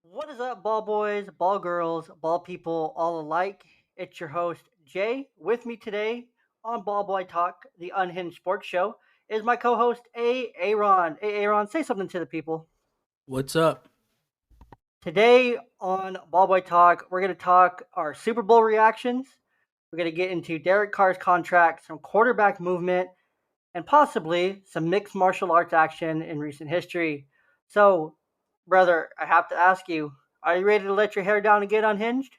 What is up, ball boys, ball girls, ball people, all alike? It's your host, Jay. With me today on Ball Boy Talk, the unhinged sports show, is my co host, Aaron. Hey, Aaron, say something to the people. What's up? Today on Ball Boy Talk, we're going to talk our Super Bowl reactions. We're going to get into Derek Carr's contract, some quarterback movement, and possibly some mixed martial arts action in recent history. So, brother, I have to ask you, are you ready to let your hair down and get unhinged?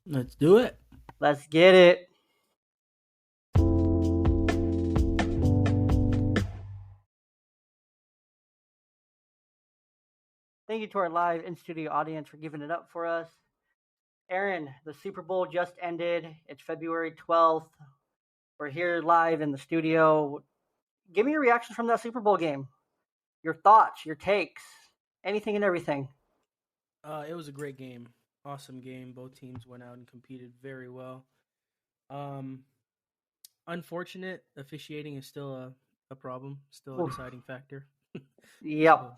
Let's do it. Let's get it. Thank you to our live in studio audience for giving it up for us. Aaron, the Super Bowl just ended. It's February 12th. We're here live in the studio. Give me your reactions from that Super Bowl game. Your thoughts, your takes, anything and everything. It was a great game. Awesome game. Both teams went out and competed very well. Unfortunate officiating is still a problem, still a deciding factor. Yep. So,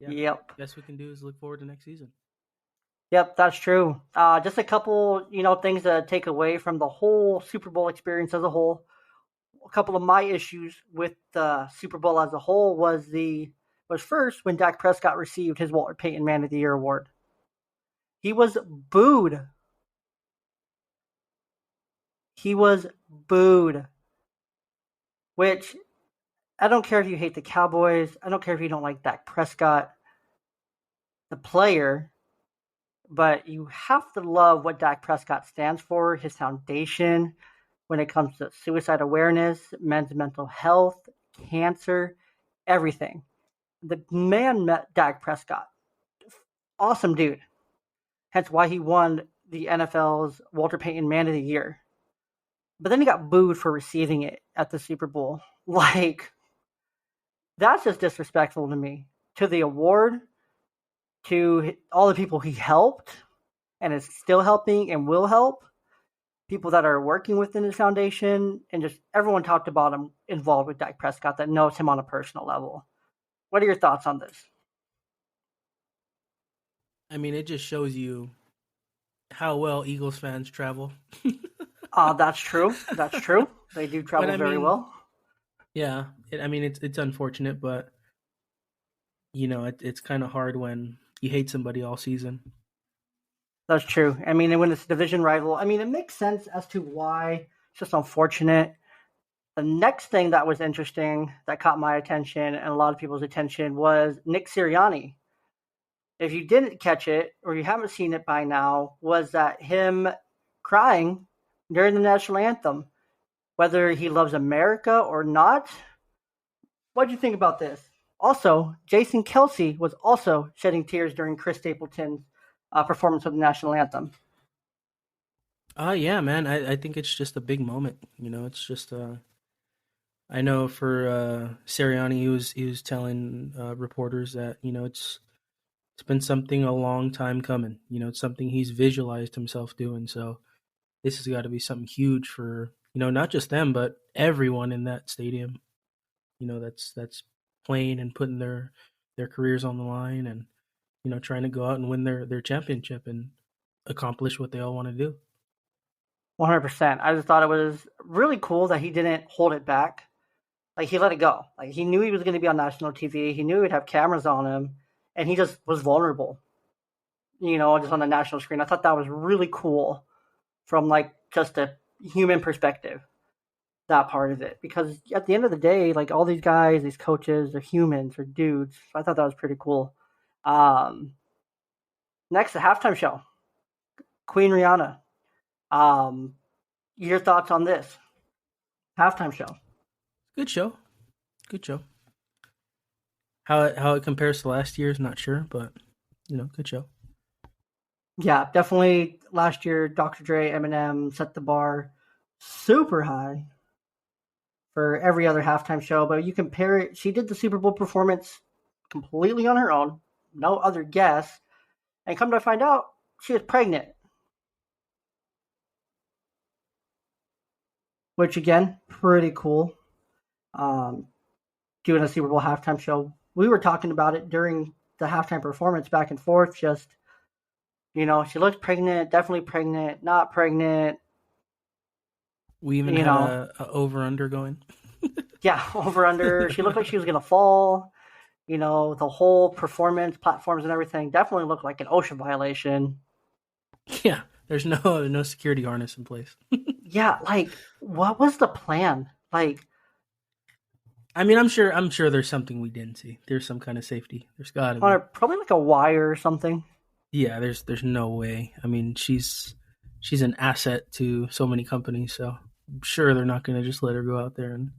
yeah. Yep. Best we can do is look forward to next season. Yep, that's true. Just a couple, things to take away from the whole Super Bowl experience as a whole. A couple of my issues with the Super Bowl as a whole was first when Dak Prescott received his Walter Payton Man of the Year award. He was booed. Which I don't care if you hate the Cowboys. I don't care if you don't like Dak Prescott, the player. But you have to love what Dak Prescott stands for, his foundation when it comes to suicide awareness, men's mental health, cancer, everything. The man met Dak Prescott. Awesome dude. Hence why he won the NFL's Walter Payton Man of the Year. But then he got booed for receiving it at the Super Bowl. Like, that's just disrespectful to me. To the award, to all the people he helped and is still helping and will help, people that are working within his foundation, and just everyone talked about him involved with Dak Prescott that knows him on a personal level. What are your thoughts on this? I mean, it just shows you how well Eagles fans travel. That's true. That's true. They do travel very well. Yeah. It's unfortunate, but, it's kind of hard when you hate somebody all season. That's true. I mean, when it's a division rival, it makes sense as to why. It's just unfortunate. The next thing that was interesting that caught my attention and a lot of people's attention was Nick Sirianni. If you didn't catch it or you haven't seen it by now, was that him crying during the National Anthem, whether he loves America or not. What do you think about this? Also, Jason Kelsey was also shedding tears during Chris Stapleton's performance of the National Anthem. Yeah, man. I think it's just a big moment. It's just I know for Sirianni, he was telling reporters that it's been something a long time coming. It's something he's visualized himself doing. So this has got to be something huge for not just them, but everyone in that stadium. That's playing and putting their careers on the line, and trying to go out and win their championship and accomplish what they all want to do. 100%. I just thought it was really cool that he didn't hold it back. Like, he let it go. Like, he knew he was going to be on national TV. He knew he'd have cameras on him, and he just was vulnerable, just on the national screen. I thought that was really cool from, just a human perspective, that part of it. Because at the end of the day, all these guys, these coaches, they're humans, they're dudes. So I thought that was pretty cool. Next, the halftime show. Queen Rihanna. Your thoughts on this halftime show? Good show. How it compares to last year's, not sure, but good show. Yeah, definitely. Last year, Dr. Dre, Eminem set the bar super high for every other halftime show. But you compare it, she did the Super Bowl performance completely on her own, no other guess. And come to find out, she was pregnant, which again, pretty cool. Um, Doing a Super Bowl halftime show. We were talking about it during the halftime performance back and forth. Just, she looked pregnant, definitely pregnant, not pregnant, We even you had know, a over under going. yeah, over under. She looked like she was going to fall. The whole performance, platforms, and everything definitely looked like an OSHA violation. Yeah, there's no security harness in place. Yeah, like, what was the plan? Like, I mean, I'm sure there's something we didn't see. There's some kind of safety. There's got to on a, be. probably like a wire or something. Yeah, there's no way. I mean, she's an asset to so many companies, so I'm sure they're not going to just let her go out there and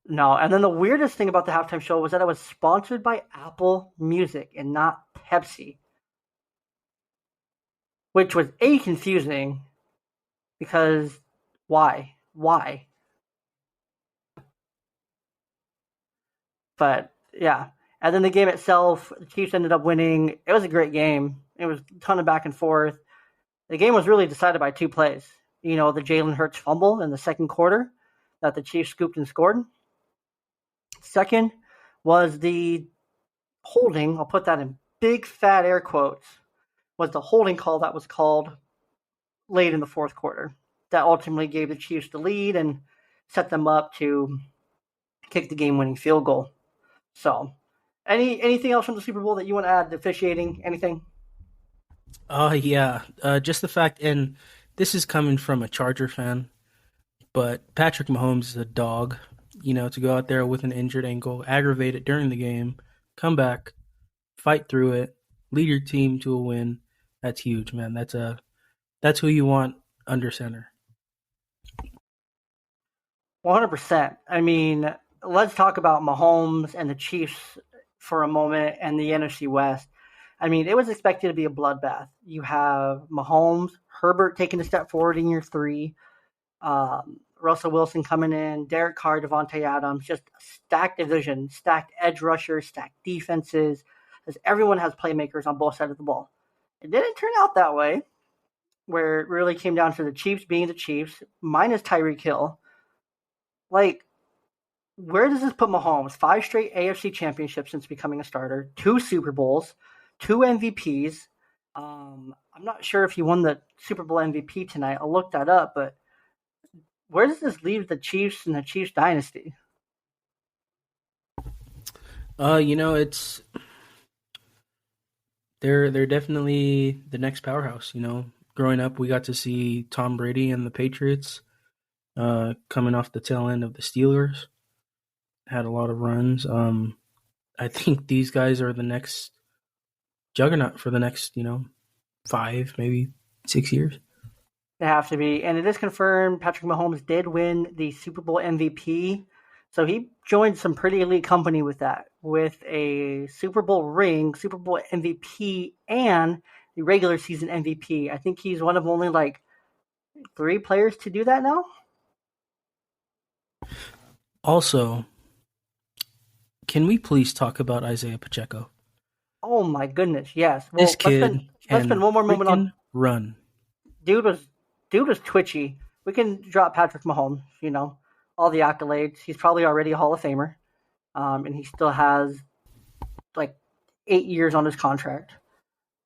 No, and then the weirdest thing about the halftime show was that it was sponsored by Apple Music and not Pepsi, which was confusing because why? Why? But yeah. And then the game itself, the Chiefs ended up winning. It was a great game. It was a ton of back and forth. The game was really decided by two plays. The Jalen Hurts fumble in the second quarter that the Chiefs scooped and scored. Second was the holding, I'll put that in big fat air quotes, was the holding call that was called late in the fourth quarter. That ultimately gave the Chiefs the lead and set them up to kick the game winning field goal. So, anything else from the Super Bowl that you want to add? Officiating, anything? yeah, just the fact, and this is coming from a Charger fan, but Patrick Mahomes is a dog. To go out there with an injured ankle, aggravate it during the game, come back, fight through it, lead your team to a win. That's huge, man. That's who you want under center. 100%. I mean, let's talk about Mahomes and the Chiefs for a moment and the NFC West. I mean, it was expected to be a bloodbath. You have Mahomes, Herbert taking a step forward in year three, Russell Wilson coming in, Derek Carr, Devontae Adams, just a stacked division, stacked edge rushers, stacked defenses, as everyone has playmakers on both sides of the ball. It didn't turn out that way, where it really came down to the Chiefs being the Chiefs, minus Tyreek Hill. Like, where does this put Mahomes? 5 straight AFC championships since becoming a starter, 2 Super Bowls, 2 MVPs. I'm not sure if he won the Super Bowl MVP tonight. I'll look that up, but where does this leave the Chiefs and the Chiefs dynasty? It's they're definitely the next powerhouse. Growing up, we got to see Tom Brady and the Patriots, coming off the tail end of the Steelers. Had a lot of runs. I think these guys are the next juggernaut for the next, 5, maybe 6 years. They have to be. And it is confirmed Patrick Mahomes did win the Super Bowl MVP. So he joined some pretty elite company with that, with a Super Bowl ring, Super Bowl MVP, and the regular season MVP. I think he's one of only like 3 players to do that now. Also, can we please talk about Isaiah Pacheco? Oh my goodness, yes. This Well, kid let's spend can one more moment on freaking run. dude was dude was twitchy. We can drop Patrick Mahomes, all the accolades. He's probably already a Hall of Famer, and he still has like 8 years on his contract.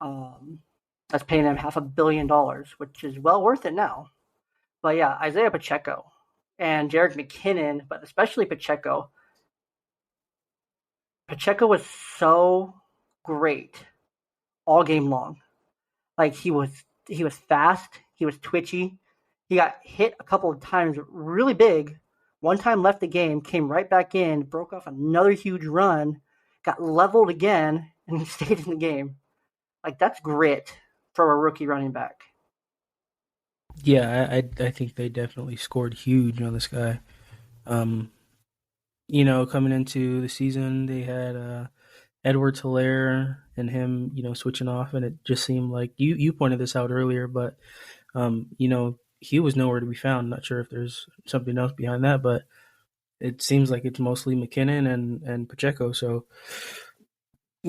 Um, that's paying him $500 million, which is well worth it now. But yeah, Isaiah Pacheco and Jerick McKinnon, but especially Pacheco. Pacheco was so great all game long. Like he was fast, he was twitchy. He got hit a couple of times really big. One time left the game, came right back in, broke off another huge run, got leveled again, and stayed in the game. Like that's grit for a rookie running back. Yeah, I think they definitely scored huge on this guy. Um, coming into the season, they had Edwards Hilaire and him, switching off, and it just seemed like you pointed this out earlier, but he was nowhere to be found. Not sure if there's something else behind that, but it seems like it's mostly McKinnon and Pacheco. So,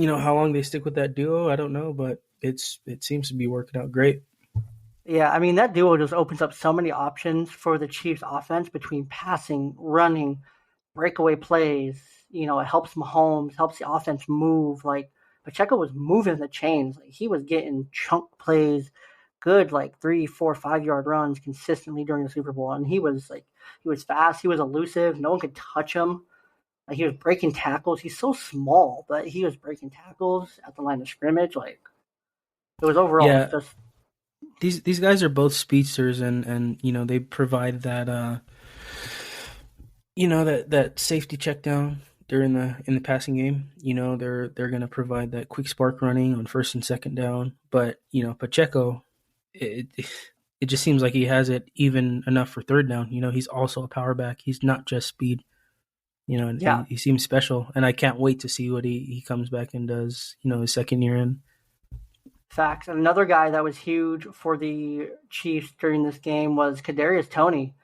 How long they stick with that duo, I don't know, but it seems to be working out great. Yeah, I mean that duo just opens up so many options for the Chiefs offense between passing, running, breakaway plays. It helps Mahomes, helps the offense move. Like Pacheco was moving the chains. Like he was getting chunk plays, good like 3, 4, 5 yard runs consistently during the Super Bowl. And he was fast, he was elusive, no one could touch him. Like he was breaking tackles. He's so small, but he was breaking tackles at the line of scrimmage. Like it was overall Yeah, just these guys are both speedsters, and they provide that that safety check down during the in the passing game. They're going to provide that quick spark running on first and second down. But Pacheco, it it just seems like he has it even enough for third down. He's also a power back. He's not just speed. And yeah. he seems special, and I can't wait to see what he comes back and does. His second year in. Facts. And another guy that was huge for the Chiefs during this game was Kadarius Toney,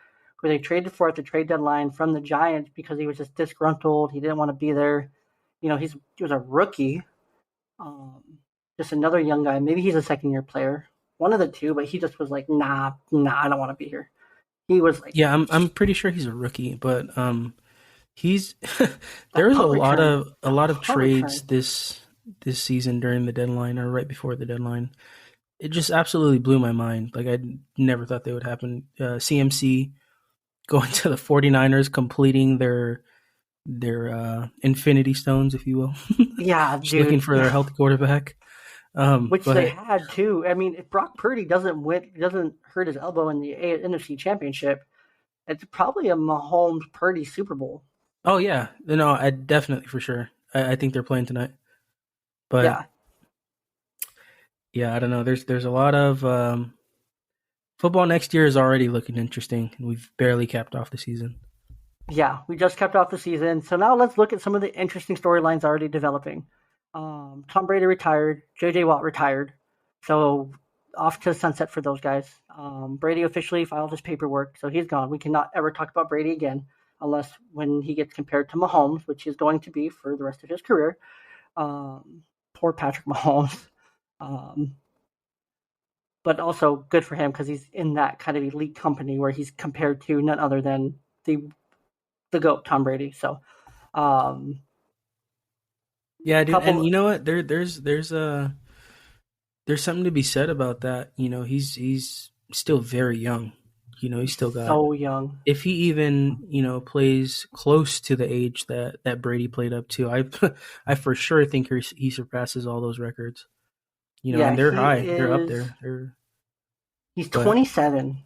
who they traded for at the trade deadline from the Giants because he was just disgruntled. He didn't want to be there. He was a rookie, um, just another young guy. Maybe he's a second year player, one of the two. But he just was like, nah, I don't want to be here. He was like Yeah, I'm pretty sure he's a rookie, but he's that there's punt return, a lot of punt trades return. this season during the deadline or right before the deadline. It just absolutely blew my mind. Like I never thought they would happen. CMC going to the 49ers, completing their Infinity Stones, if you will, Yeah, just looking dude. for their healthy quarterback. Which they But had too. I mean, if Brock Purdy doesn't hurt his elbow in the NFC Championship, it's probably a Mahomes Purdy Super Bowl. oh yeah, no, I definitely for sure. I think they're playing tonight. But Yeah, yeah, I don't know. There's a lot of football next year is already looking interesting, and we've barely capped off the season. yeah. We just kept off the season, so now let's look at some of the interesting storylines already developing. Tom Brady retired. J.J. Watt retired. So off to sunset for those guys. Brady officially filed his paperwork, so he's gone. We cannot ever talk about Brady again unless when he gets compared to Mahomes, which he's going to be for the rest of his career. Poor Patrick Mahomes. Um, but also good for him because he's in that kind of elite company where he's compared to none other than the goat Tom Brady. So, um, Yeah, dude, and couple you know what? There's something to be said about that. He's still very young. He's he's still got so young. if he even plays close to the age that Brady played up to, I I for sure think he surpasses all those records. Yeah, And they're he high, they're up is. there. They're He's but 27.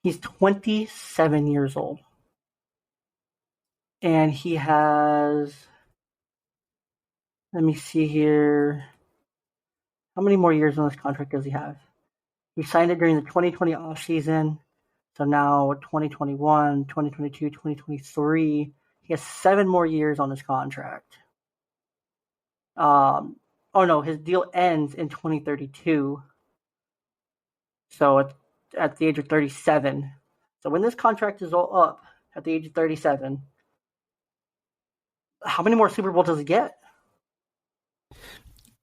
He's 27 years old, and he has. Let me see here. How many more years on this contract does he have? He signed it during the 2020 offseason. So now 2021, 2022, 2023. He has 7 more years on his contract. Um, oh no, his deal ends in 2032. So at the age of 37. So when this contract is all up at the age of 37, how many more Super Bowls does he get?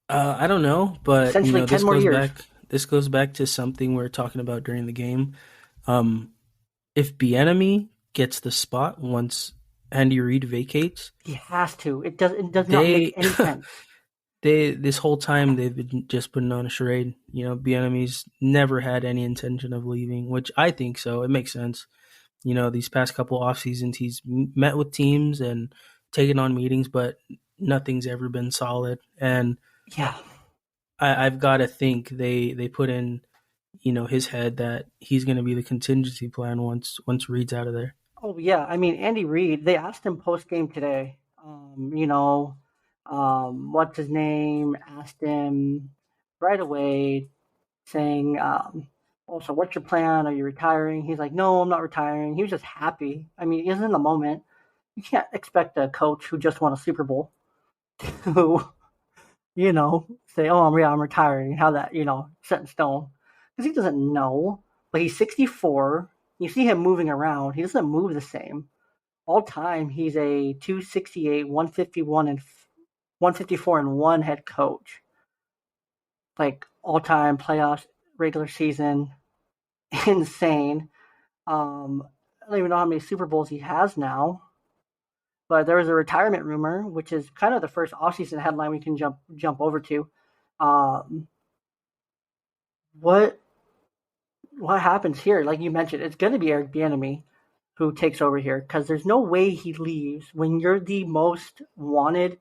I don't know, but Essentially 10 this more goes years. back. This goes back to something we were talking about during the game. Um, if Bieniemy gets the spot once Andy Reid vacates, He has to. It does not make they any sense. they this whole time they've been just putting on a charade. Bieniemy's never had any intention of leaving, which I think so. It makes sense. These past couple off seasons, he's met with teams and taken on meetings, but nothing's ever been solid. And Yeah. I've got to think they put in his head that he's going to be the contingency plan once Reed's out of there. Oh yeah. I mean, Andy Reid. They asked him post game today. What's his name? Asked him right away, saying, "Oh, so what's your plan? Are you retiring?" He's like, "No, I'm not retiring." He was just happy. I mean, he's in the moment. You can't expect a coach who just won a Super Bowl to, say, "Oh, I'm retiring." How that, set in stone, because he doesn't know. But he's 64. You see him moving around. He doesn't move the same. All time, he's a 268, 151, and 154-1 head coach, like all-time playoffs, regular season, insane. I don't even know how many Super Bowls he has now, but there was a retirement rumor, which is kind of the first offseason headline we can jump over to. Um, what what happens here? Like you mentioned, it's going to be Eric Bieniemy who takes over here because there's no way he leaves when you're the most wanted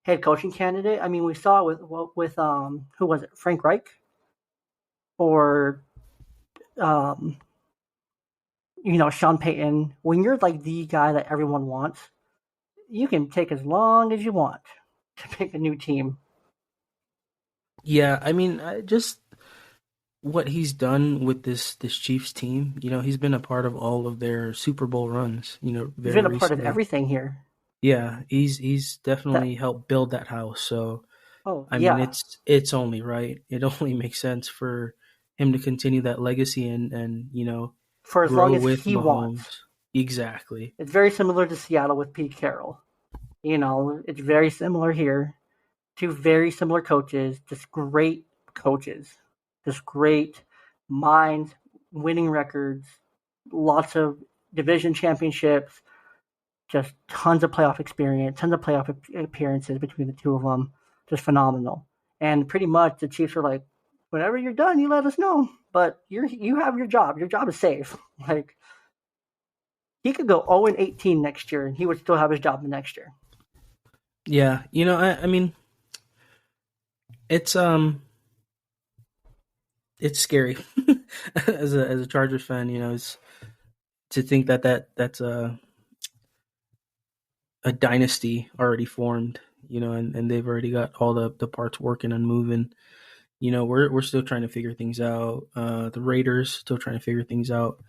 head coaching candidate. I mean, we saw it with who was it, Frank Reich or um, Sean Payton. When you're like the guy that everyone wants, you can take as long as you want to pick a new team. Yeah, I mean, just what he's done with this Chiefs team. He's been a part of all of their Super Bowl runs. He's Very been a part of recently. everything here. Yeah, he's That definitely helped build that house. So oh I mean, yeah, it's only right. It only makes sense for him to continue that legacy and for as long grow as with he wants. Mahomes. Exactly. It's very similar to Seattle with Pete Carroll. It's very similar here. Two very similar coaches, just great coaches, just great minds, winning records, lots of division championships, just tons of playoff experience, tons of playoff appearances between the two of them, just phenomenal. And pretty much the Chiefs are like, whenever you're done, you let us know. But you have your job. Your job is safe. Like he could go 0-18 next year, and he would still have his job the next year. Yeah, I mean, it's it's scary as a Chargers fan. It's to think that's a dynasty already formed. And they've already got all the parts working and moving. We're still trying to figure things out. The Raiders still trying to figure things out.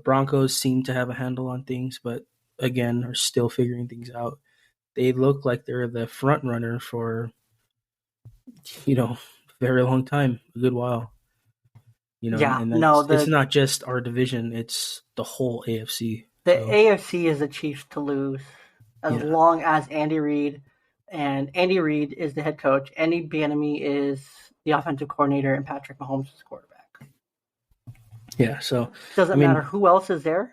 Broncos seem to have a handle on things, but again, are still figuring things out. They look like they're the front runner for a very long time, a good while. And, Yeah, and no, that's it's not just our division; it's the whole AFC. the So AFC is the Chiefs to lose as yeah, long as Andy Reid is the head coach. Andy Bieniemy is the offensive coordinator, and Patrick Mahomes is the quarterback. yeah. So I Doesn't matter mean, who else is there.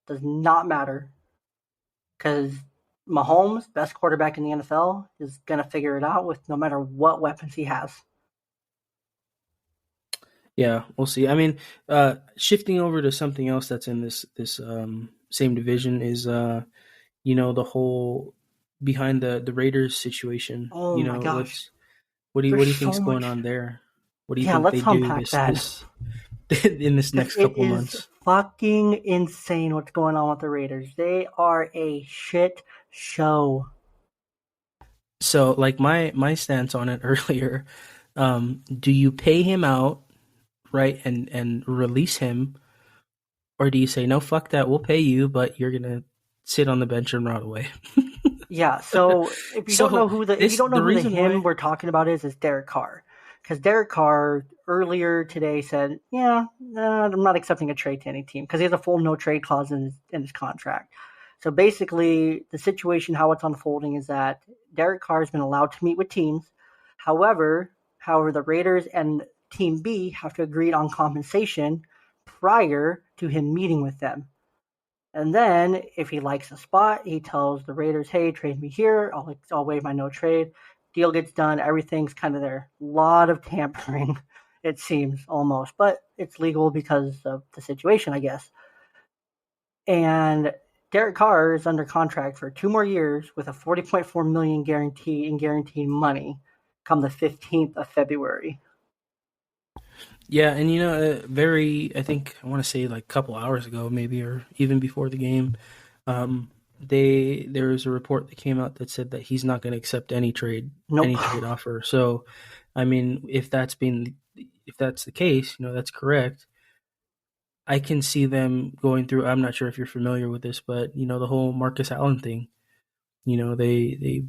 Does not matter because Mahomes, best quarterback in the NFL, is gonna figure it out with no matter what weapons he has. yeah, we'll see. I mean, shifting over to something else that's in this same division is the whole behind the Raiders situation. Oh my gosh, What there's do you so think's going much. on there? What do you Yeah, think they let's do unpack this that this in this because next it couple is months? fucking insane what's going on with the Raiders. They are a shit show. So, like my stance on it earlier, do you pay him out, right, and release him, or do you say no, fuck that, we'll pay you, but you're gonna sit on the bench and rot away? Yeah, so So if you this don't know the who the reason him why. we're talking about is Derek Carr, because Derek Carr earlier today said, "Yeah, I'm not accepting a trade to any team because he has a full no trade clause in his contract." So basically, the situation how it's unfolding is that Derek Carr has been allowed to meet with teams. However, the Raiders and Team B have to agree on compensation prior to him meeting with them. And then if he likes a spot, he tells the Raiders, "Hey, trade me here. I'll waive my no trade." Deal gets done. Everything's kind of there. A lot of tampering, it seems almost, but it's legal because of the situation, I guess. And Derek Carr is under contract for 2 more years with a 40.4 million guarantee in guaranteed money come the 15th of February. Yeah, and I think I want to say like a couple hours ago, maybe, or even before the game, there was a report that came out that said that he's not going to accept Nope. any trade offer. So, I mean, if that's the case, that's correct. I can see them going through. I'm not sure if you're familiar with this, but the whole Marcus Allen thing. They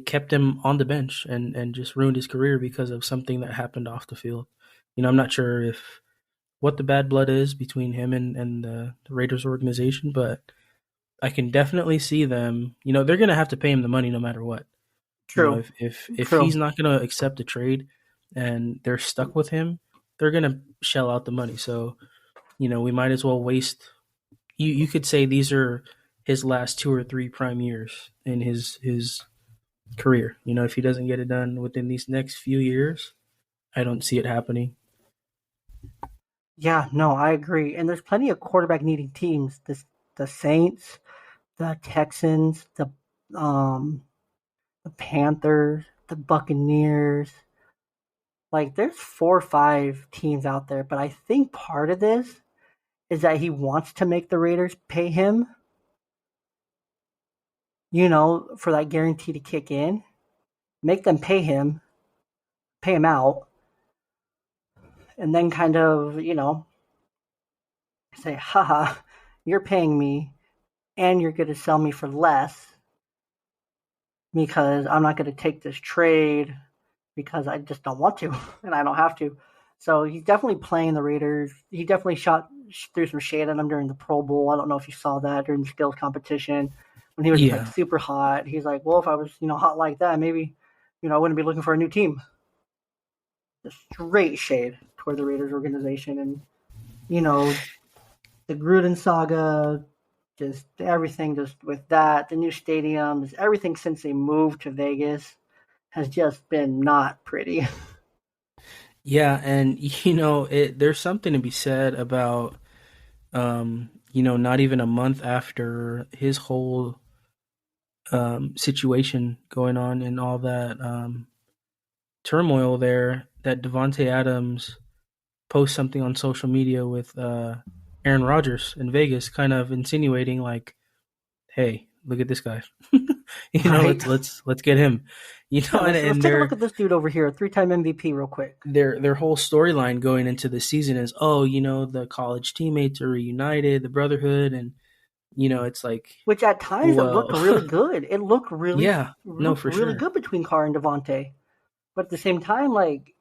kept him on the bench and just ruined his career because of something that happened off the field. I'm not sure if what the bad blood is between him and the Raiders organization, but I can definitely see them. They're going to have to pay him the money no matter what. You know, True. if he's True. not going to accept a trade and they're stuck with him, they're going to shell out the money. So, you know, we might as well waste. You could say these are his last 2 or 3 prime years in his career. You know, if he doesn't get it done within these next few years, I don't see it happening. Yeah, no, I agree. And there's plenty of quarterback needing teams. The Saints, the Texans, um the Panthers, the Buccaneers. Like there's 4 or 5 teams out there, but I think part of this is that he wants to make the Raiders pay him, for that guarantee to kick in. Make them pay him out, and then kind of, say, haha, you're paying me and you're going to sell me for less because I'm not going to take this trade because I just don't want to and I don't have to. So he's definitely playing the Raiders. He definitely threw some shade at them during the Pro Bowl. I don't know if you saw that during the skills competition when he was just like Yeah, super hot. He's like, well, if I was, hot like that, maybe, I wouldn't be looking for a new team. Just straight shade toward the Raiders organization. And, you know, the Gruden saga, just everything just with that, the new stadiums, everything since they moved to Vegas has just been not pretty. yeah, and there's something to be said about not even a month after his whole situation going on and all that turmoil there, that Devonte Adams post something on social media with Aaron Rodgers in Vegas, kind of insinuating like, "Hey, look at this guy. Right. Let's get him." Yeah, And, let's and take a look their at this dude over here, 3-time MVP, real quick. their whole storyline going into the season is, oh, the college teammates are reunited, the brotherhood, and it's like, Which at times it looked well, really good. It looked really, yeah, no, looked for really sure. good between Carr and Devontae. But at the same time, like,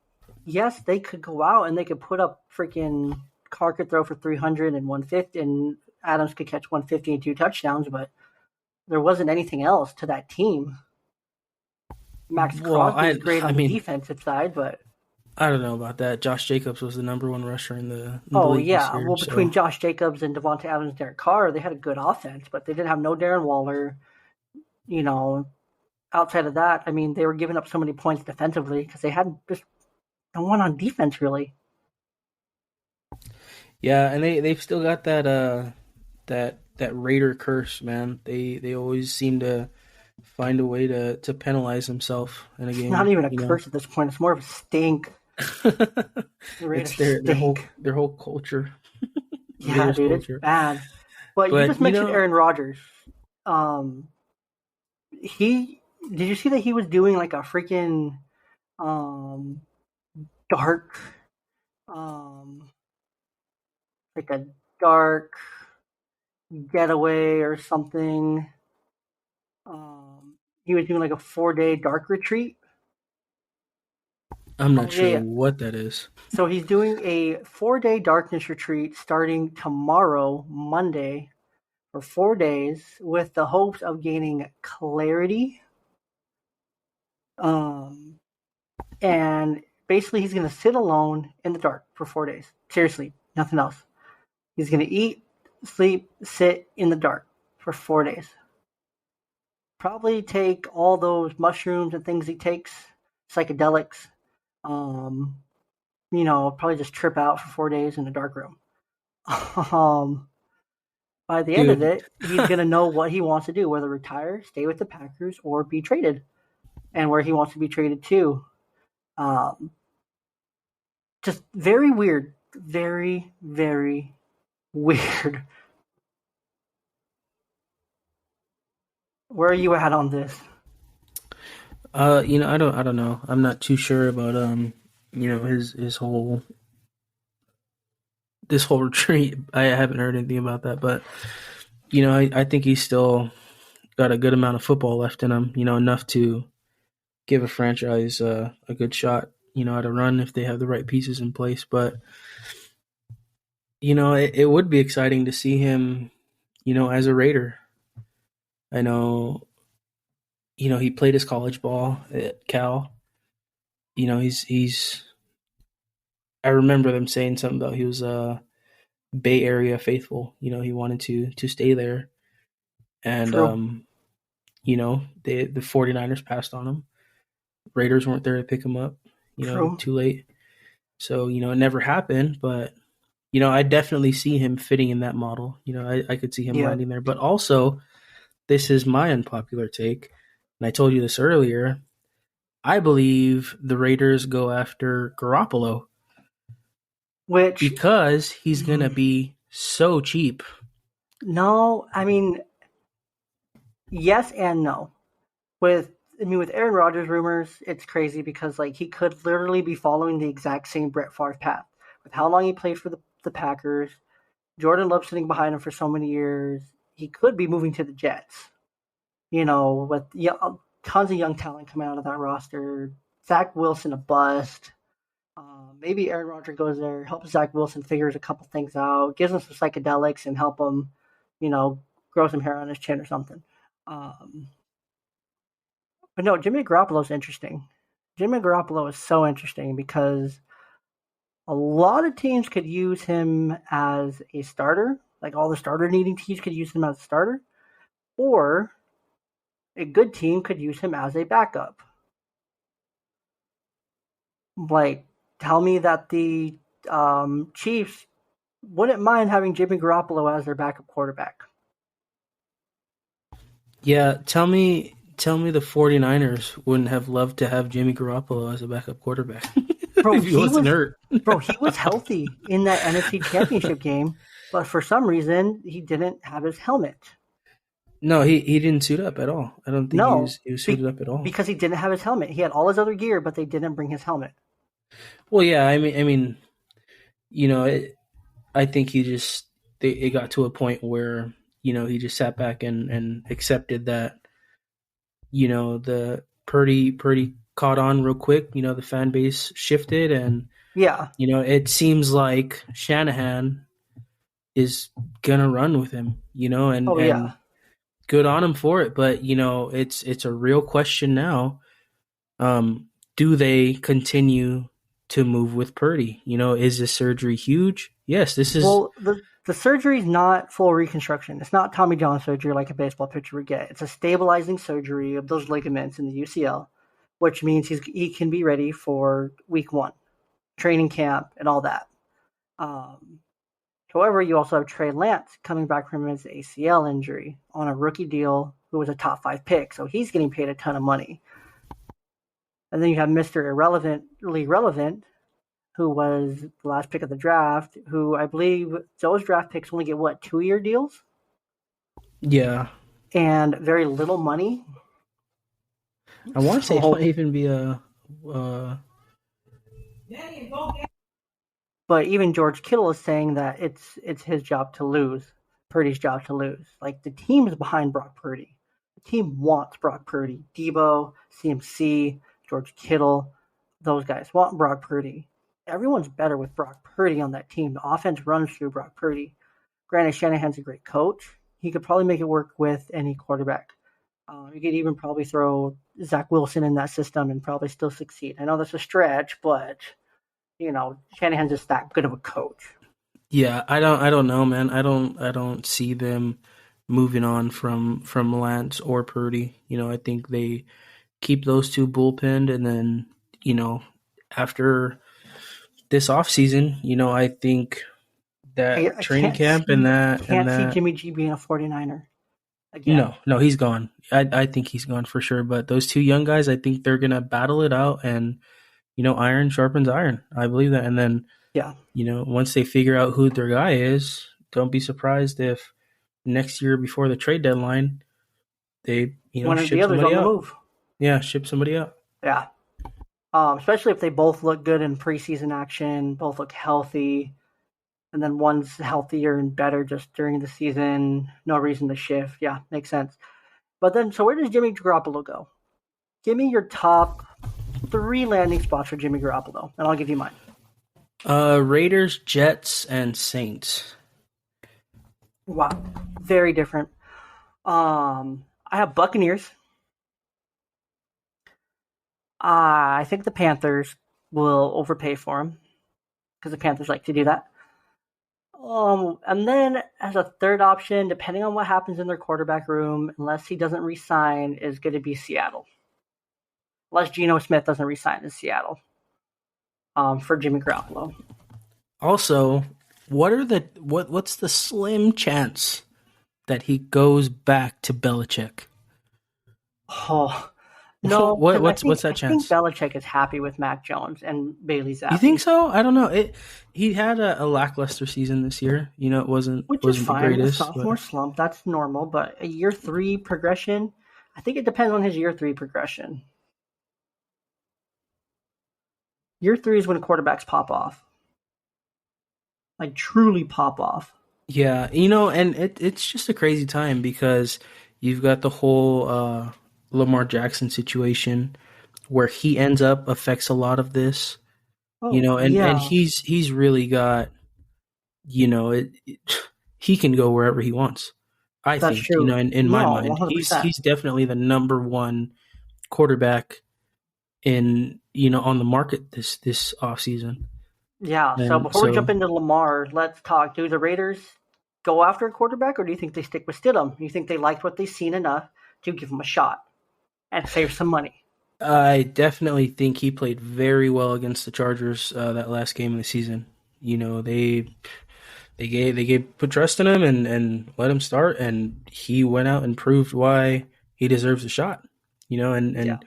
yes, they could go out and they could put up freaking Carr could throw for 300 and 150, and Adams could catch 150 and 2 touchdowns, but there wasn't anything else to that team. Max Well, Crosby's great I on the mean, defensive side, but I don't know about that. Josh Jacobs was the number one rusher in the oh league this yeah, year, well between so Josh Jacobs and Devontae Adams and Derek Carr, they had a good offense, but they didn't have no Darren Waller. You know, outside of that, I mean, they were giving up so many points defensively because they had just no one on defense really. yeah, and they've still got that Raider curse, man. They always seem to find a way to penalize himself in a It's not game. even a curse at this point; it's more of a stink. The Raiders It's their stink. whole culture, Yeah, Raiders dude, it's culture. bad. But you But just mentioned Aaron Rodgers. Um, he did you see that he was doing like a freaking um dark um like a dark getaway or something. He was doing like a 4-day dark retreat. I'm not Oh yeah, sure yeah. what that is. So he's doing a 4-day darkness retreat starting tomorrow, Monday, for 4 days, with the hopes of gaining clarity. Um, and basically, he's going to sit alone in the dark for 4 days. Seriously, nothing else. He's going to eat, sleep, sit in the dark for 4 days. Probably take all those mushrooms and things he takes, psychedelics. Um, probably just trip out for 4 days in a dark room. um, by the end of Dude, it, he's going to know what he wants to do, whether retire, stay with the Packers, or be traded, and where he wants to be traded to. Um, just very weird. Very, very weird. Where are you at on this? I don't know. I'm not too sure about his whole this whole retreat. I haven't heard anything about that, but I think he's still got a good amount of football left in him. Enough to give a franchise a good shot. At a run if they have the right pieces in place. But it would be exciting to see him. As a Raider. I know he played his college ball at Cal. He's. I remember them saying something about he was a Bay Area faithful. He wanted to stay there, and True. the 49ers passed on him. Raiders weren't there to pick him up. True. Too late. So it never happened, but I definitely see him fitting in that model. I could see him Yeah. landing there. But also, this is my unpopular take, and I told you this earlier. I believe the Raiders go after Garoppolo Which, because he's gonna be so cheap. no, I mean, yes and no. With Aaron Rodgers rumors, it's crazy because like he could literally be following the exact same Brett Favre path with how long he played for the Packers. Jordan Love sitting behind him for so many years. He could be moving to the Jets. With tons of young talent coming out of that roster. Zach Wilson a bust. Maybe Aaron Rodgers goes there, helps Zach Wilson figures a couple things out, gives him some psychedelics, and help him, grow some hair on his chin or something. Um, but no, Jimmy Garoppolo is interesting. Jimmy Garoppolo is so interesting because a lot of teams could use him as a starter. Like all the starter needing teams could use him as a starter, or a good team could use him as a backup. Like, tell me that the Chiefs wouldn't mind having Jimmy Garoppolo as their backup quarterback. Yeah, tell me the 49ers wouldn't have loved to have Jimmy Garoppolo as a backup quarterback Bro, if he wasn't hurt. he was healthy in that NFC Championship game, but for some reason he didn't have his helmet. No, he didn't suit up at all. I don't think he No, was he was suited up at all. because he didn't have his helmet. He had all his other gear, but they didn't bring his helmet. Well, yeah, I mean, I think it got to a point where he just sat back and accepted that the Purdy caught on real quick. The fan base shifted, and Yeah. it seems like Shanahan is gonna run with him. And Oh yeah. good on him for it. But it's a real question now. Do they continue to move with Purdy? Is this surgery huge? Yes, this is. Well, the surgery is not full reconstruction. It's not Tommy John surgery like a baseball pitcher would get. It's a stabilizing surgery of those ligaments in the UCL, which means he can be ready for week one, training camp, and all that. Um, However, you also have Trey Lance coming back from his ACL injury on a rookie deal, who was a top 5 pick, so he's getting paid a ton of money. And then you have Mr. Irrelevantly Relevant, who was the last pick of the draft, who I believe those draft picks only get, 2-year deals? Yeah, And very little money. I want to say it So, might even be a. Uh, but even George Kittle is saying that it's his job to lose, Purdy's job to lose. Like the team is behind Brock Purdy. The team wants Brock Purdy. Debo, CMC, George Kittle, those guys want Brock Purdy. Everyone's better with Brock Purdy on that team. The offense runs through Brock Purdy. Granted, Shanahan's a great coach. He could probably make it work with any quarterback. You could even probably throw Zach Wilson in that system and probably still succeed. I know that's a stretch, but Shanahan's just that good of a coach. yeah, I don't know, man. I don't see them moving on from Lance or Purdy. I think they keep those two bullpenned, and then after this offseason, I think that I training camp and can't see that Jimmy G being a 49er again. no, he's gone. I think he's gone for sure. But those two young guys, I think they're gonna battle it out, and iron sharpens iron. I believe that. And then Yeah. once they figure out who their guy is, don't be surprised if next year before the trade deadline they One of the ship others somebody on the out. move. Yeah, ship somebody out. Yeah. Especially if they both look good in preseason action, both look healthy, and then one's healthier and better just during the season. No reason to shift. Yeah, makes sense. But then, so where does Jimmy Garoppolo go? Give me your top 3 landing spots for Jimmy Garoppolo, and I'll give you mine. Raiders, Jets, and Saints. Wow, very different. I have Buccaneers. I think the Panthers will overpay for him because the Panthers like to do that. And then as a third option, depending on what happens in their quarterback room, unless he doesn't resign, is going to be Seattle. Unless Geno Smith doesn't resign in Seattle for Jimmy Garoppolo. Also, what's the slim chance that he goes back to Belichick? Oh no, What because what's I that think chance? Belichick is happy with Mac Jones and Bailey You think Zappi, so? I don't know. He had a lackluster season this year. It which is wasn't the fine. A greatest, but sophomore slump, that's normal. But a year three progression, I think it depends on his year three progression. Year three is when quarterbacks pop off, like truly pop off. yeah, and it's just a crazy time because you've got the whole Lamar Jackson situation where he ends up affects a lot of this, Oh and yeah, he's really got, he can go wherever he wants. I that's think, true. in my No, mind, 100%. he's definitely the number one quarterback in, on the market this offseason. Yeah. So And before we jump so into Lamar, let's talk. Do the Raiders go after a quarterback, or do you think they stick with Stidham? You think they liked what they've seen enough to give him a shot and save some money? I definitely think he played very well against the Chargers that last game of the season. They put trust in him and let him start, and he went out and proved why he deserves a shot. Yeah, And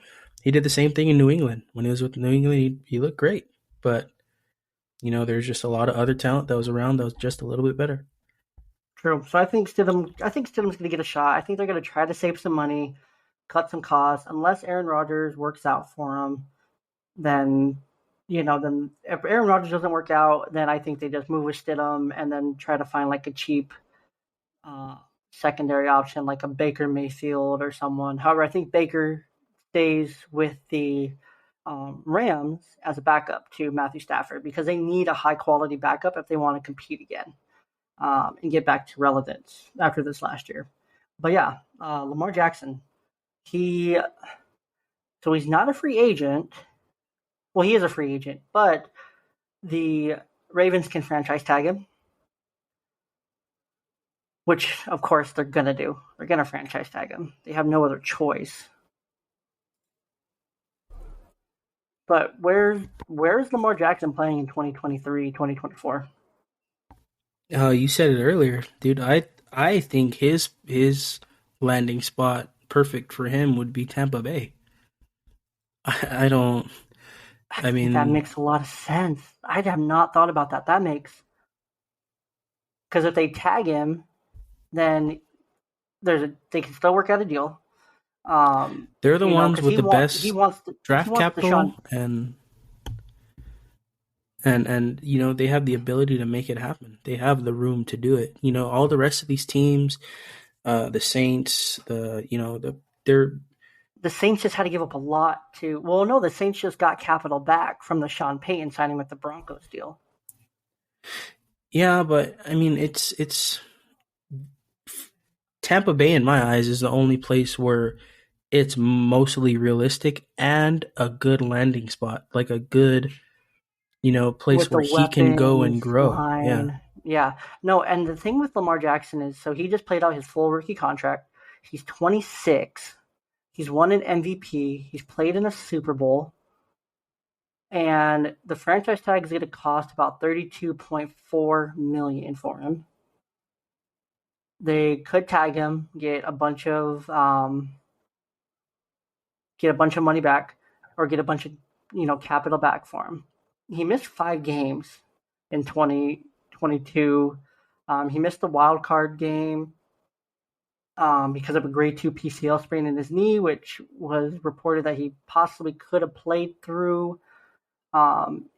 he did the same thing in New England. When he was with New England, he looked great, but there's just a lot of other talent that was around that was just a little bit better. true. So I think Stidham's going to get a shot. I think they're going to try to save some money, cut some costs. Unless Aaron Rodgers works out for him, then then if Aaron Rodgers doesn't work out, then I think they just move with Stidham and then try to find like a cheap uh, secondary option like a Baker Mayfield or someone. However, I think Baker stays with the Rams as a backup to Matthew Stafford because they need a high quality backup if they want to compete again and get back to relevance after this last year. But yeah, Lamar Jackson, he he's not a free agent. Well, he is a free agent, but the Ravens can franchise tag him, which of course they're gonna do. They're gonna franchise tag him. They have no other choice. But where's Lamar Jackson playing in 2023, 2024? You said it earlier, dude. I think his landing spot perfect for him would be Tampa Bay. I don't. I I think that mean, makes a lot of sense. I have not thought about that. That makes because if they tag him, then they can still work out a deal. they're the ones Because with the best he draft wants the Sean. capital, and they have the ability to make it happen. They have the room to do it. All the rest of these teams, the Saints, they're The Saints just had to give up a lot to. Well, no, the Saints just got capital back from the Sean Payton signing with the Broncos deal. yeah, but I mean, it's Tampa Bay in my eyes is the only place where it's mostly realistic and a good landing spot, like a good, place With the where he can go weapons and grow. Yeah. line. Yeah. No, and the thing with Lamar Jackson is so he just played out his full rookie contract. He's 26. He's won an MVP. He's played in a Super Bowl. And the franchise tag is going to cost about 32.4 million for him. They could tag him, get a bunch of money back or get a bunch of capital back for him. He missed 5 games in 2022. He missed the wild card game because of a grade 2 PCL sprain in his knee, which was reported that he possibly could have played through. Um,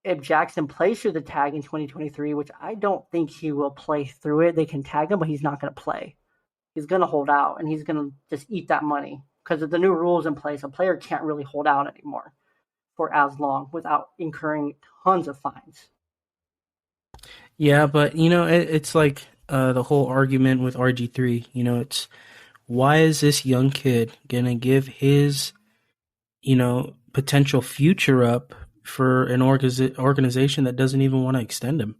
if Jackson plays through the tag in 2023, which I don't think he will play through it, they can tag him, but he's not going to play. He's going to hold out and he's going to just eat that money because of the new rules in place. A player can't really hold out anymore for as long without incurring tons of fines. Yeah, but it's like the whole argument with RG3. It's why is this young kid gonna give his potential future up for an organization that doesn't even want to extend him.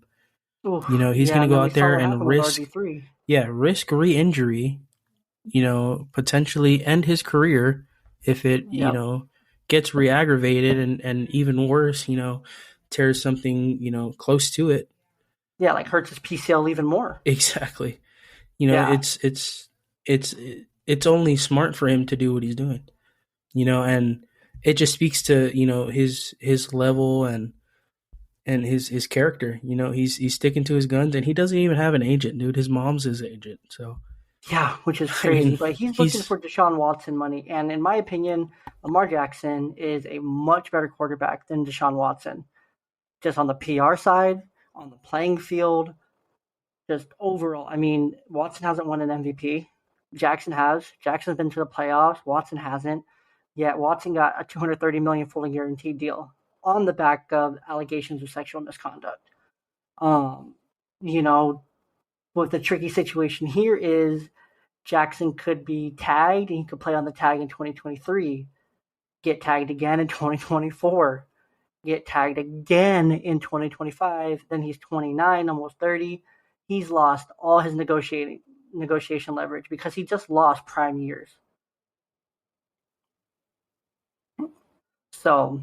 Oof, He's yeah, going to and go then we out saw there what and happened with risk, RG3. risk re-injury, potentially end his career if it, Yep. gets re-aggravated and even worse, tears something, close to it. Yeah, like hurts his PCL even more. Exactly. Yeah. It's it's only smart for him to do what he's doing. And it just speaks to, his level and his character. He's sticking to his guns, and he doesn't even have an agent, dude. His mom's his agent. So, Yeah, which is I crazy. mean, But he's looking he's for Deshaun Watson money. And in my opinion, Lamar Jackson is a much better quarterback than Deshaun Watson. Just on the PR side, on the playing field, just overall. I mean, Watson hasn't won an MVP. Jackson has. Jackson's been to the playoffs. Watson hasn't. Yet Watson got a $230 million fully guaranteed deal on the back of allegations of sexual misconduct. Um, you know, what the tricky situation here is Jackson could be tagged and he could play on the tag in 2023, get tagged again in 2024, get tagged again in 2025. Then he's 29, almost 30. He's lost all his negotiation leverage because he just lost prime years. So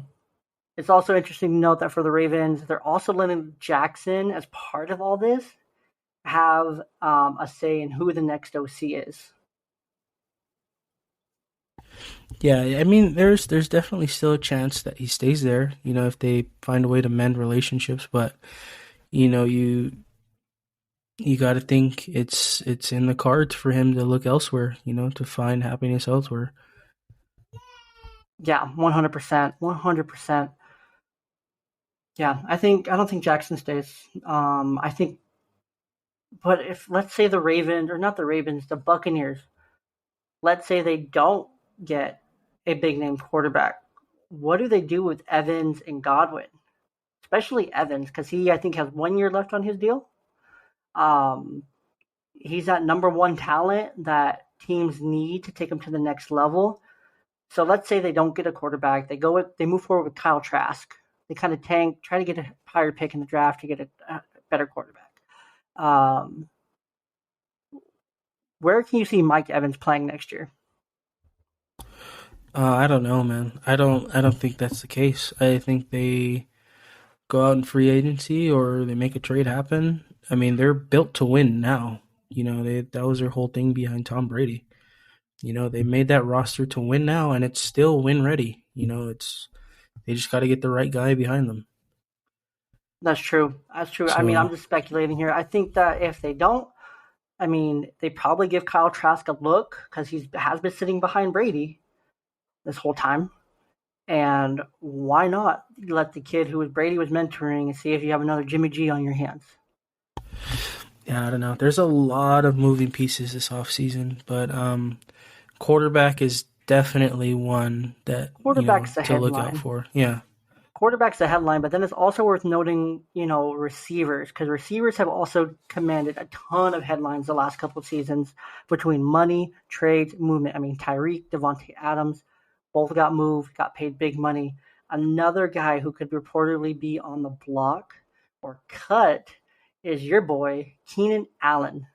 it's also interesting to note that for the Ravens, they're also letting Jackson, as part of all this, have a say in who the next OC is. yeah. I mean, there's definitely still a chance that he stays there. If they find a way to mend relationships, but you got to think it's in the cards for him to look elsewhere. To find happiness elsewhere. Yeah, 100%. 100%. Yeah, I don't think Jackson stays. I think, but if let's say the Ravens or not the Ravens, the Buccaneers, let's say they don't get a big name quarterback, what do they do with Evans and Godwin? Especially Evans, because he I think has 1 year left on his deal. Um, he's that number one talent that teams need to take him to the next level. So let's say they don't get a quarterback, they move forward with Kyle Trask. They kind of tank, try to get a higher pick in the draft to get a better quarterback. Um, where can you see Mike Evans playing next year? I don't know, man. I don't think that's the case. I think they go out in free agency or they make a trade happen. I mean, they're built to win now. That was their whole thing behind Tom Brady. They made that roster to win now, and it's still win ready. It's they just got to get the right guy behind them. That's true. That's true. I mean, I'm So just speculating here. I think that if they don't, I mean, they probably give Kyle Trask a look because he has been sitting behind Brady this whole time. And why not let the kid who Brady was mentoring and see if you have another Jimmy G on your hands? yeah, I don't know. There's a lot of moving pieces this offseason, but quarterback is definitely one that Quarterback's the to look out headline. for. Yeah. Quarterback's the headline, but then it's also worth noting, receivers, because receivers have also commanded a ton of headlines the last couple of seasons between money, trades, movement. I mean, Tyreek, Devontae Adams, both got moved, got paid big money. Another guy who could reportedly be on the block or cut is your boy, Keenan Allen.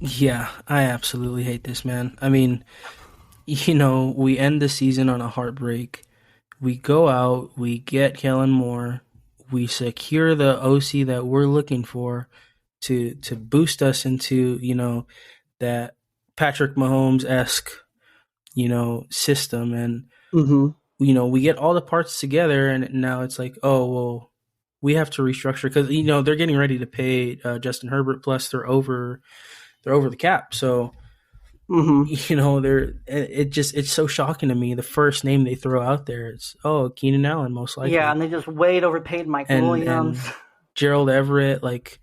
Yeah, I absolutely hate this, man. I mean, we end the season on a heartbreak. We go out, we get Kellen Moore, we secure the OC that we're looking for to boost us into, that Patrick Mahomes esque, system, and Mm-hmm. we get all the parts together, and now it's like, oh well, we have to restructure because they're getting ready to pay Justin Herbert, plus they're over the cap, so Mm-hmm. they're it's so shocking to me. The first name they throw out there is Keenan Allen, most Yeah, likely, and they just way overpaid Mike and Williams. Gerald Everett. Like,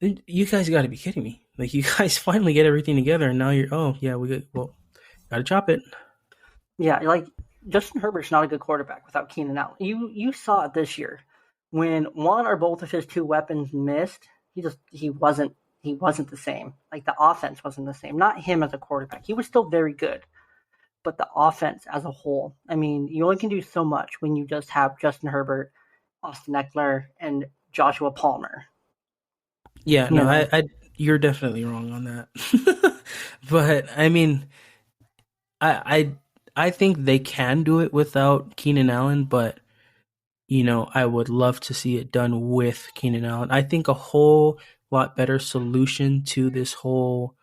you guys got to be kidding me! Like, you guys finally get everything together, and now you're yeah, gotta chop it. Yeah, like Justin Herbert's not a good quarterback without Keenan Allen. You saw it this year when one or both of his two weapons missed. He wasn't the same. Like the offense wasn't the same. Not him as a quarterback. He was still very good, but the offense as a whole. I mean, you only can do so much when you just have Justin Herbert, Austin Eckler, and Joshua Palmer. Yeah, You no, know, you're definitely wrong on that. But I mean, I I think they can do it without Keenan Allen, but I would love to see it done with Keenan Allen. I think a whole lot better solution to this whole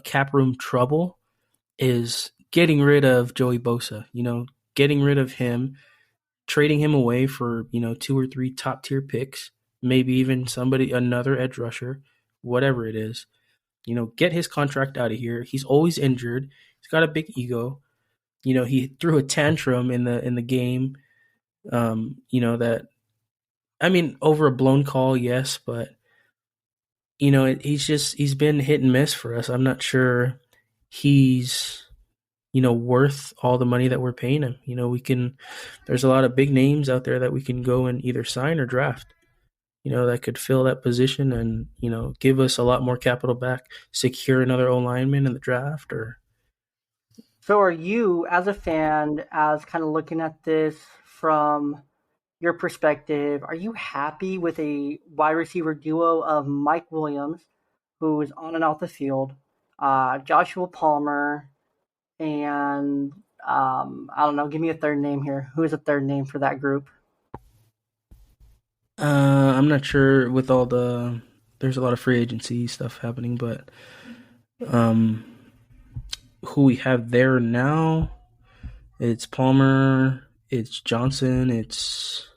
cap room trouble is getting rid of Joey Bosa. Getting rid of him, trading him away for two or three top tier picks, maybe even another edge rusher, whatever it is. Get his contract out of here. He's always injured. He's got a big ego. He threw a tantrum in the game. That I mean, over a blown call, yes, but he's been hit and miss for us. I'm not sure he's worth all the money that we're paying him. There's a lot of big names out there that we can go and either sign or draft. That could fill that position and give us a lot more capital back, secure another O lineman in the draft, or so are you, as a fan, as kind of looking at this from your perspective, are you happy with a wide receiver duo of Mike Williams, who is on and off the field, Joshua Palmer, and I don't know, give me a third name here. Who is a third name for that group? I'm not sure with all the there's a lot of free agency stuff happening, but um, who we have there now, it's Palmer, it's Johnson, it's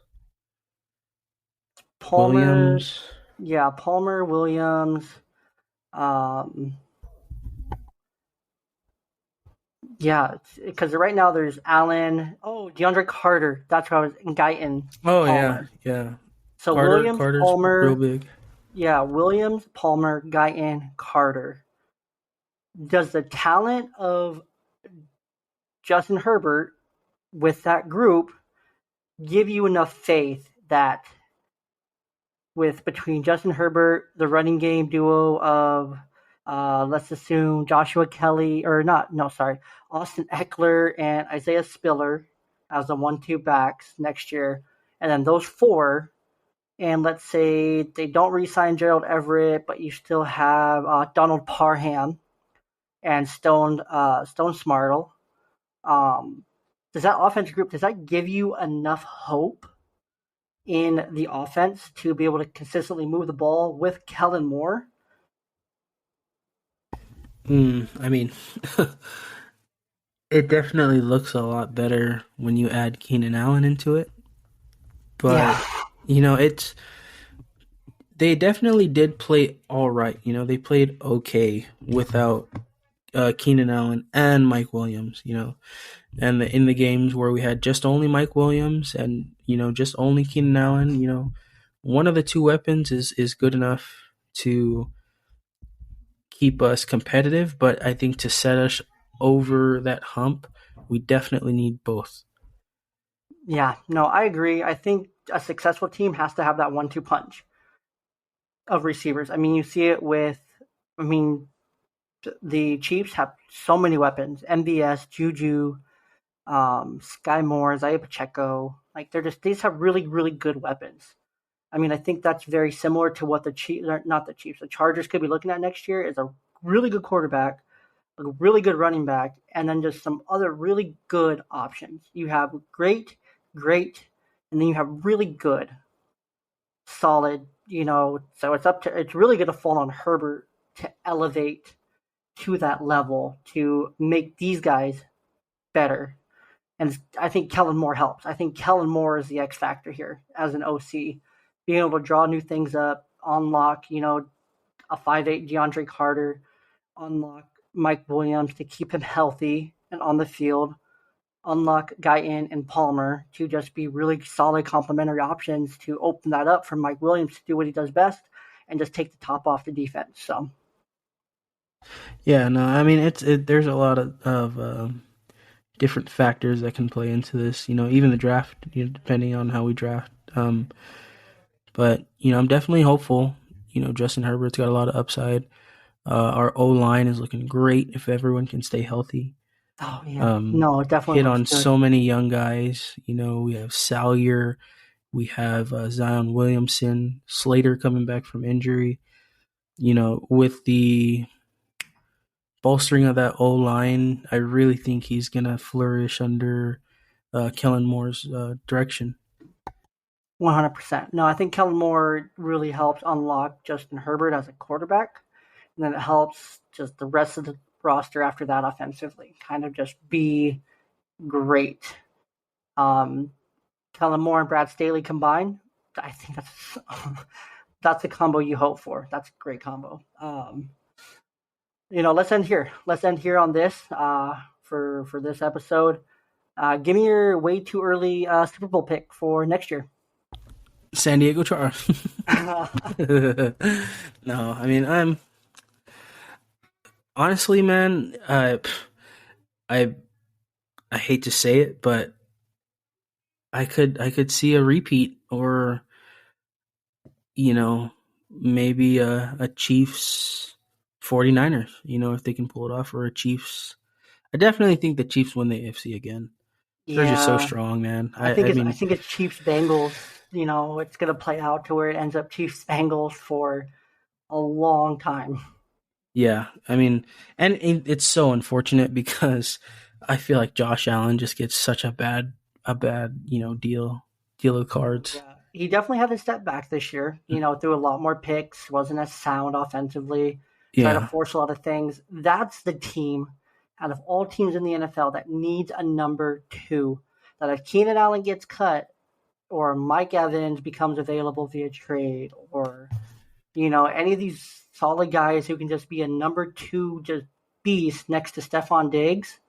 Palmer, Williams. yeah, Palmer, Williams. Um, yeah, because right now there's Allen. Oh, DeAndre Carter. That's what I was. Guyton, Oh yeah, Palmer. yeah. So Williams, Carter's real Palmer. big. Yeah, Williams, Palmer, Guyton, Carter. Does the talent of Justin Herbert with that group give you enough faith that with between Justin Herbert, the running game duo of let's assume Joshua Kelly or not, no, sorry, Austin Eckler and Isaiah Spiller as the 1-2 backs next year, and then those four, and let's say they don't re-sign Gerald Everett, but you still have Donald Parham and Stone Smartle. Um, does that offense group give you enough hope in the offense to be able to consistently move the ball with Kellen Moore? I mean, it definitely looks a lot better when you add Keenan Allen into it, Yeah, but it's they definitely did play all right. They played okay without Keenan Allen and Mike Williams. And in the games where we had just only Mike Williams and just only Keenan Allen, one of the two weapons is good enough to keep us competitive. But I think to set us over that hump, we definitely need both. yeah, no, I agree. I think a successful team has to have that 1-2 punch of receivers. I mean, you see it with, I mean, the Chiefs have so many weapons: MVS, Juju, Sky Moore, Isaiah Pacheco. Like these have really really good weapons. I mean, I think that's very similar to what the Chiefs, not the Chiefs, the Chargers could be looking at next year is a really good quarterback, a really good running back, and then just some other really good options. You have great, great, and then you have really good, solid. So it's really going to fall on Herbert to elevate to that level to make these guys better. And I think Kellen Moore helps. I think Kellen Moore is the X factor here as an OC, being able to draw new things up, unlock, a 5'8" DeAndre Carter, unlock Mike Williams to keep him healthy and on the field, unlock Guyton and Palmer to just be really solid complementary options to open that up for Mike Williams to do what he does best and just take the top off the defense. So, Yeah, no, I mean there's a lot of different factors that can play into this. Even the draft, depending on how we draft. But I'm definitely hopeful. Justin Herbert's got a lot of upside. Our O line is looking great if everyone can stay healthy. Oh yeah, Um, no, it definitely hit looks on good. so many young guys. We have Salyer, we have Zion Williamson, Slater coming back from injury. With the bolstering of that O line, I really think he's gonna flourish under Kellen Moore's direction. 100%. No, I think Kellen Moore really helps unlock Justin Herbert as a quarterback, and then it helps just the rest of the roster after that offensively kind of just be great. Um, Kellen Moore and Brad Staley combined, I think that's the combo you hope for. That's a great combo. Let's end here. Let's end here on this for this episode. Give me your way too early Super Bowl pick for next year. San Diego Chargers. No, I mean I'm honestly, man. I I hate to say it, but I could see a repeat, or you know maybe a Chiefs 49ers. If they can pull it off, or a Chiefs. I definitely think the Chiefs win the AFC again. They're just so Yeah, strong, man. I I think I mean, think it's Chiefs Bengals. It's gonna play out to where it ends up Chiefs Bengals for a long time. yeah. I mean, and it's so unfortunate because I feel like Josh Allen just gets such a bad deal of cards. Yeah, he definitely had to step back this year. Threw a lot more picks, wasn't as sound offensively, tried to Yeah, force a lot of things. That's the team out of all teams in the NFL that needs a number two. That if Keenan Allen gets cut or Mike Evans becomes available via trade or any of these solid guys who can just be a number two just beast next to Stephon Diggs,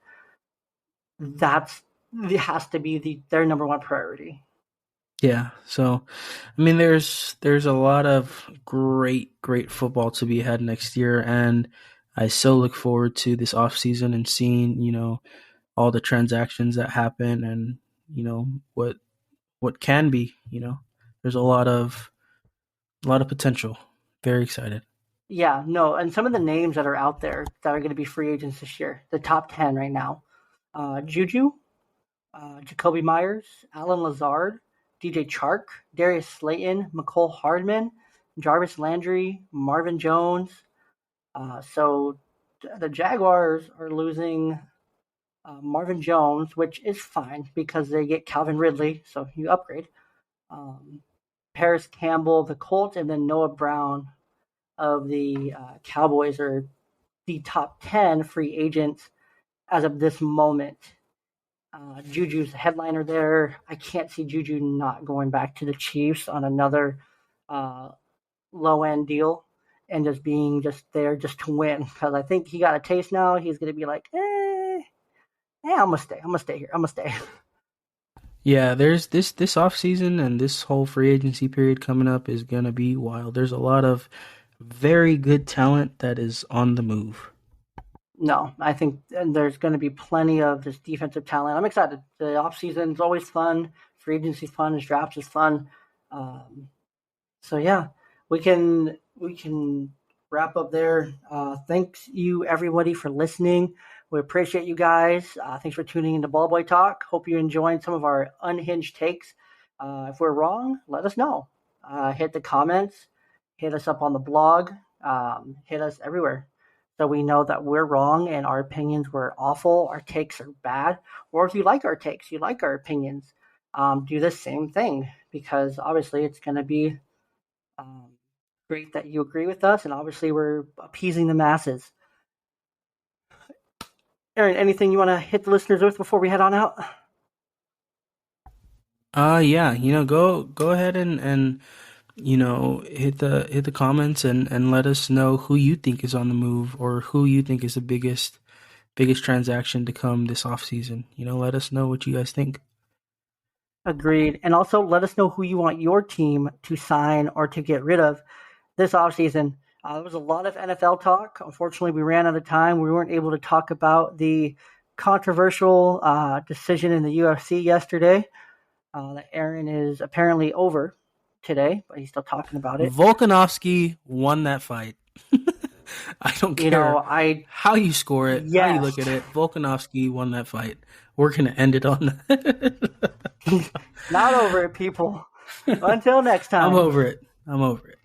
that's it has to be their number one priority. yeah. So, I mean, there's a lot of great football to be had next year, and I so look forward to this off season and seeing all the transactions that happen, and what can be. There's a lot of potential. Very excited. Yeah, no, and some of the names that are out there that are going to be free agents this year, the top 10 right now: Juju, Jacoby Myers, Alan Lazard, DJ Chark, Darius Slayton, McCole Hardman, Jarvis Landry, Marvin Jones. So the Jaguars are losing Marvin Jones, which is fine because they get Calvin Ridley, so you upgrade. Um, Paris Campbell, the Colts, and then Noah Brown of the Cowboys are the top 10 free agents as of this moment. Juju's the headliner there. I can't see Juju not going back to the Chiefs on another uh, low end deal and just being just there just to win because I think he got a taste now. He's going to be like, I'm gonna stay. I'm gonna stay here. I'm gonna stay. Yeah, there's this off season and this whole free agency period coming up is gonna be wild. There's a lot of very good talent that is on the move. No, I think there's going to be plenty of this defensive talent. I'm excited. The off season is always fun. Free agency is fun. His draft is fun. Um, so yeah, we can wrap up there. Thanks you everybody for listening. We appreciate you guys. Thanks for tuning into Ball Boy Talk. Hope you enjoyed some of our unhinged takes. If we're wrong, let us know. Hit the comments. Hit us up on the blog. Hit us everywhere. So we know that we're wrong and our opinions were awful, our takes are bad. Or if you like our takes, you like our opinions, do the same thing because obviously it's going to be um, great that you agree with us, and obviously we're appeasing the masses. Aaron, anything you want to hit the listeners with before we head on out? Yeah, go ahead and hit the comments and let us know who you think is on the move, or who you think is the biggest transaction to come this off season. Let us know what you guys think. Agreed. And also let us know who you want your team to sign or to get rid of this offseason. There was a lot of NFL talk. Unfortunately, we ran out of time. We weren't able to talk about the controversial decision in the UFC yesterday that Aaron is apparently over today, but he's still talking about it. Volkanovski won that fight. I don't You know, care I how you score it, how you yes, look at it. Volkanovski won that fight. We're gonna end it on that. not over it, people. Until next I'm time. over it. I'm over it.